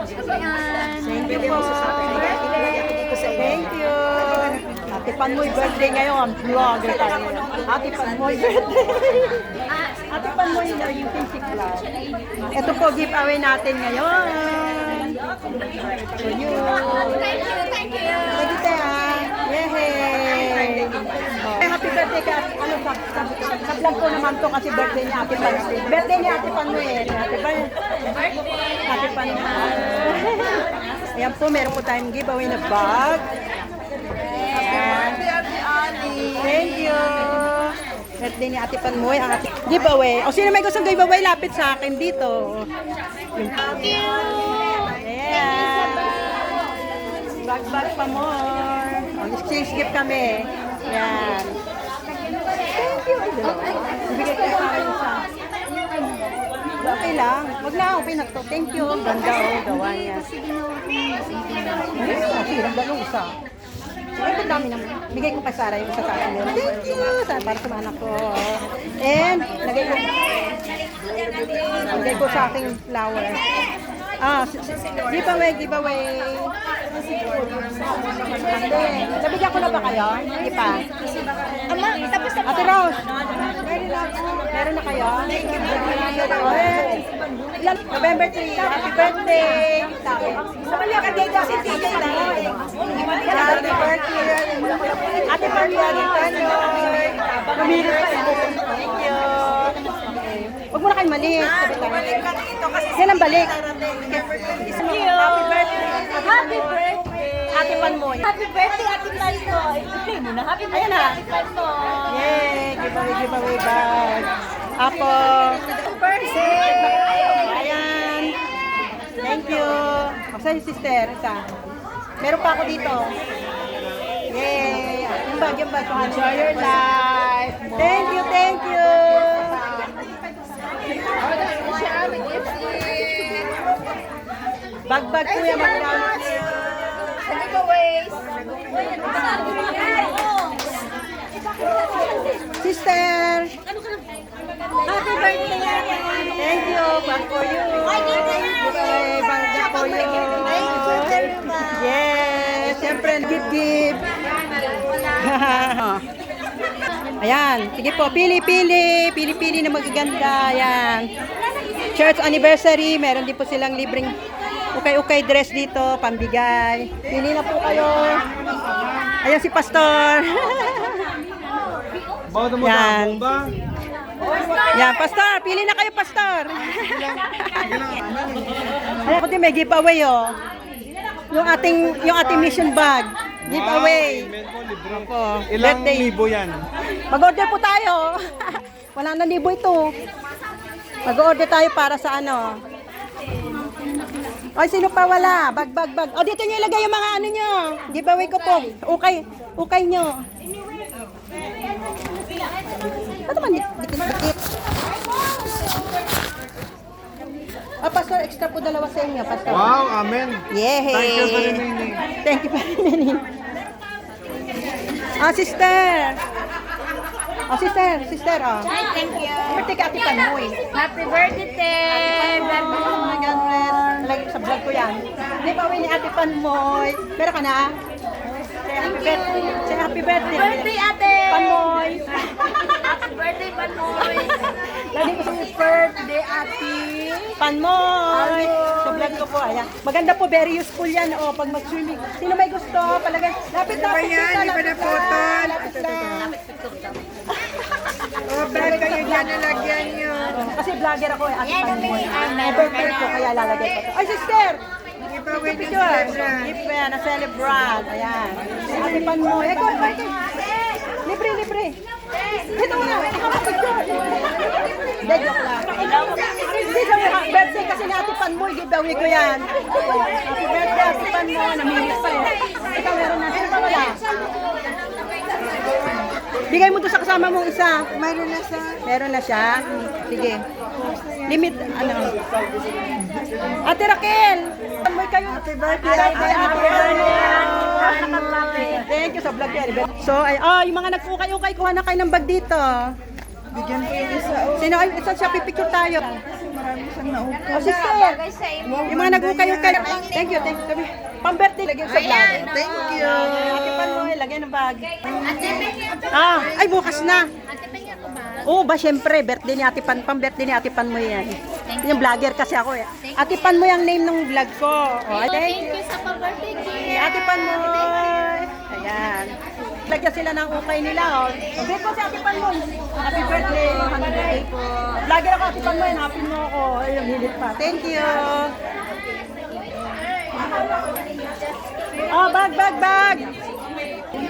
Thank you po. Thank you. Ate Panmoy birthday ngayon. Vlogger tayo. Ate Panmoy birthday. Ate Panmoy na yung Pinky Club. Ito po giveaway natin ngayon. So you. Thank you. Pwede tayo. Yehey. Happy birthday ka. Ano ba? Sa vlog ko naman to kasi birthday ni Ate Panmoy. Birthday ni Ate Panmoy eh. Ate Panmoy. Ayan po, meron po tayong giveaway na bag. Ayan. Thank you. Birthday ni Ate Panmoy, ang ating giveaway. O sino may gustong giveaway, lapit sa akin dito. Thank you. Ayan. Bag pa more. Exchange gift kami. Ayan. Thank you. Ibigay ko sa akin sa... Okay lang. Wag na, okay na to. Thank you. Ganda gawa niya. Ang dalong isa. Ang dami naman. Bigay ko pa Sara yung isa sa akin. Thank you. Para sa anak ko. And, lagay ko sa aking flower. Giveaway. Nabigyan ko na ba kayo? Hindi pa. Ama, tapos na po. Ate Rose, meron na kayo? November 3, happy birthday! Sabali ka dito si TJ na. Happy birthday! Ate Mariana Tanoy! Pamili pa ito. Thank you! Huwag mo na kayo malis. Yan ang balik. Thank you. Happy birthday! Happy birthday. Ate Panmoy. Happy birthday, Ate Panmoy. I-play mo na. Happy birthday, Ayan na. Ate Panmoy. Yay! Giveaway bag. Apo. Birthday. Ayan. Thank you. Masa yung sister? Isa. Meron pa ako dito. Yay! Yung bag. Enjoy your life. Thank you. Bag kuya, magkano? Giveaways. Sister! Happy birthday, Ate. Thank you. Bag for you. Giveaway, bag for you. Yes! Siyempre, give. Ayan. Sige po, pili na magaganda. Ayan. Church anniversary. Meron din po silang libreng ukay dress dito, pambigay. Pili na po kayo. Ayan si Pastor. Yan. Yan, Pastor. Pili na kayo, Pastor. Ayan ko din, may giveaway, oh. Yung ating mission bag. Giveaway. Ilang libo yan? Mag-order po tayo. Wala na libo ito. Mag-order tayo para sa ano. Ay, sino pa wala? Bag. O, dito nyo ilagay yung mga ano nyo. Giveaway ko po. Ukay nyo. Ano man, dikit. Pastor, extra po dalawa sa inyo, Pastor. Wow, amen. Yehey. Thank you for remaining. Thank you for remaining. Sister. Sister, Thank you. Birthday ka, Ate Panmoy. Happy birthday. Oh my God, bless. Lagi sa vlog ko yan. Di ba ni Ate Panmoy? Meron ka na? Say happy birthday. Birthday, Ate. Panmoy. Happy birthday, Panmoy. Lagi ko sa birthday, Ate Panmoy. Sa vlog ko po, ayan. Maganda po, very useful yan. O, pag mag-swimming. Sino may gusto? Palagay. Lapit na. Di ba na photo? Vlog kayo dyan, nalagyan nyo. Kasi vlogger ako eh, Ate Panmoy. May birthday ko, kaya lalagay ko. Ay, sister! Giveaway ng Picture. celebrant. Gift pa yan, na-celebrant. Ayan. Ate Panmoy. Eko, libre. Dito mo na. Ikaw ang picture. Hindi, joke lang. Hindi sa mga birthday kasi ni Ate Panmoy, giveaway ko yan. Happy birthday, Ate Panmoy. Namilis pa eh. Ikaw, meron na. Sino pa wala? Bigay mo to sa kasama mong isa. Meron na siya. Sige. Limit, ano. Ate Raquel! Panmoy kayo. Happy birthday, Ate Raquel. Thank you sa vlog yan. So, yung mga nag-ukay-ukay, kuha na kayo ng bag dito. Bigyan ko yung isa. Sino, isa siya, pipicture tayo. Marami siyang naupo. Oh, sister. Bagay sa imo. Yung mga nag-ukay yung kayo. Thank you. Kami. Pang-birthday, lagyan sa vlog. Thank you. Ate Pan mo, lagyan ng bag. Ate, pengen ko. Ay, bukas na. Ate, pengen ko ba? Oo ba, syempre, birthday ni Ate Pan, pang-birthday ni Ate Pan mo yan. Yung vlogger kasi ako eh. Ate Pan mo yung name ng vlog ko. Oh, Thank you sa pa-birthday gift. Ate Pan mo. Ayan. Lagyan sila ng ukay nila, oh. Birthday ko si Ate Pan mo. Happy birthday. Happy birthday po. Vlogger ako, Ate Pan mo yan. Happy mo ako. Ayun, hilit pa. Thank you. Oh, bag.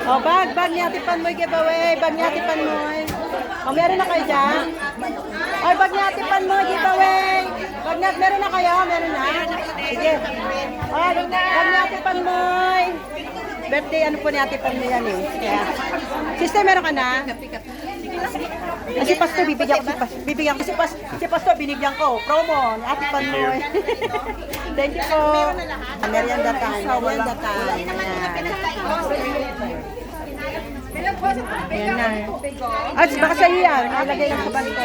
Oh, bag ni Ate Pan mo giveaway. Bag ni Ate Pan mo. Oh, meron na kayo dyan? Ay, bag ni Ate Pan mo giveaway. Meron na kayo? Meron na? Sige. Ay, bag ni Ate Pan mo. Birthday, ano po ni Ate Pan mo yan eh. Kaya. Sister, meron ka na? Si Pasto, bibigyan ko si Pasto, binigyan ko. Promo, ni Ate Pan mo. Thank you po. Merienda time. Ayan na. At baka sa iyo yan. Nalagay lang sa balik ko.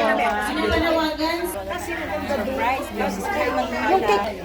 Yung cake.